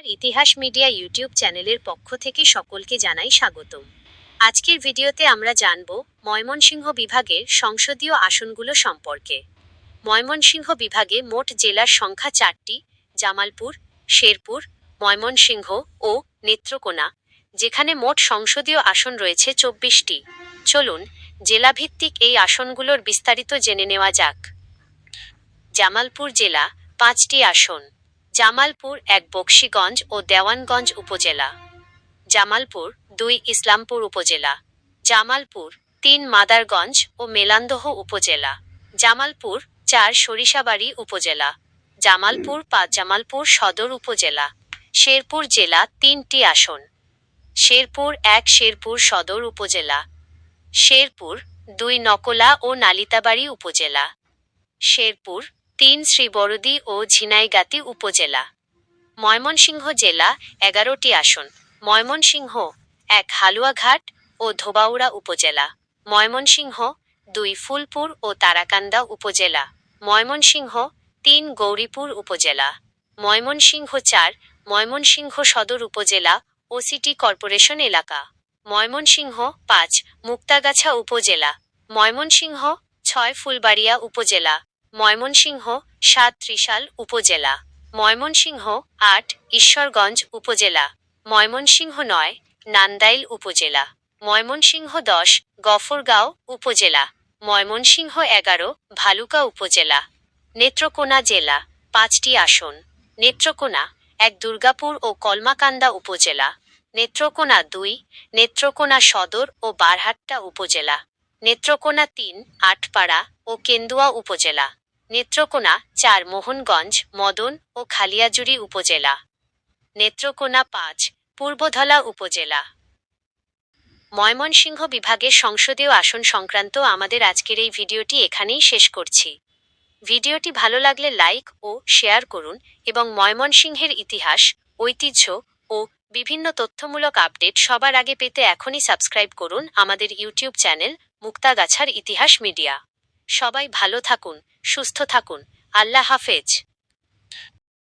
ইতিহাস media YouTube চ্যানেলের পক্ষ থেকে সকলকে জানাই স্বাগতম। আজকের ভিডিওতে আমরা জানব ময়মনসিংহ বিভাগের সংসদীয় আসনগুলো সম্পর্কে। ময়মনসিংহ বিভাগে মোট জেলার সংখ্যা 4টি: জামালপুর, শেরপুর, ময়মনসিংহ ও নেত্রকোনা, যেখানে মোট সংসদীয় আসন রয়েছে 24টি। চলুন জেলাভিত্তিক এই আসনগুলোর বিস্তারিত জেনে নেওয়া যাক। জামালপুর জেলা 5টি আসন। জামালপুর 1 বকশীগঞ্জ ও দেওয়ানগঞ্জ উপজেলা। জামালপুর 2 ইসলামপুর উপজেলা। জামালপুর 3 মাদারগঞ্জ ও মেলান্দহ উপজেলা। জামালপুর 4 সরিষাবাড়ি উপজেলা। জামালপুর 5 জামালপুর সদর উপজেলা। শেরপুর জেলা 3টি আসন। শেরপুর 1 শেরপুর সদর উপজেলা। শেরপুর 2 নকলা ও নালিতাবাড়ি উপজেলা। শেরপুর 3 শ্রীবরদী ও ঝিনাইগাতি উপজেলা। ময়মনসিংহ জেলা 11টি আসন। ময়মনসিংহ 1 হালুয়াঘাট ও ধোবাউড়া উপজেলা। ময়মনসিংহ 2 ফুলপুর ও তারাকান্দা উপজেলা। ময়মনসিংহ 3 গৌরীপুর উপজেলা। ময়মনসিংহ 4 ময়মনসিংহ সদর উপজেলা ও সিটি কর্পোরেশন এলাকা। ময়মনসিংহ 5 মুক্তাগাছা উপজেলা। ময়মনসিংহ 6 ফুলবাড়িয়া উপজেলা। ময়মনসিংহ 7 ত্রিশাল উপজেলা। ময়মনসিংহ 8 ঈশ্বরগঞ্জ উপজেলা। ময়মনসিংহ 9 নান্দাইল উপজেলা। ময়মনসিংহ 10 গফরগাঁও উপজেলা। ময়মনসিংহ 11 ভালুকা উপজেলা। নেত্রকোনা জেলা 5টি আসন। নেত্রকোনা 1 দুর্গাপুর ও কলমাকান্দা উপজেলা। নেত্রকোনা 2 নেত্রকোনা সদর ও বারহাট্টা উপজেলা। নেত্রকোনা 3 আটপাড়া ও কেন্দুয়া উপজেলা। নেত্রকোনা 4 মোহনগঞ্জ, মদন ও খালিয়াজুড়ি উপজেলা। নেত্রকোনা 5 পূর্বধলা উপজেলা। ময়মনসিংহ বিভাগের সংসদীয় আসন সংক্রান্ত আমাদের আজকের এই ভিডিওটি এখানেই শেষ করছি। ভিডিওটি ভালো লাগলে লাইক ও শেয়ার করুন এবং ময়মনসিংহের ইতিহাস, ঐতিহ্য ও বিভিন্ন তথ্যমূলক আপডেট সবার আগে পেতে এখনই সাবস্ক্রাইব করুন আমাদের ইউটিউব চ্যানেল মুক্তাগাছার ইতিহাস মিডিয়া। সবাই ভালো থাকুন, সুস্থ থাকুন। আল্লাহ হাফেজ।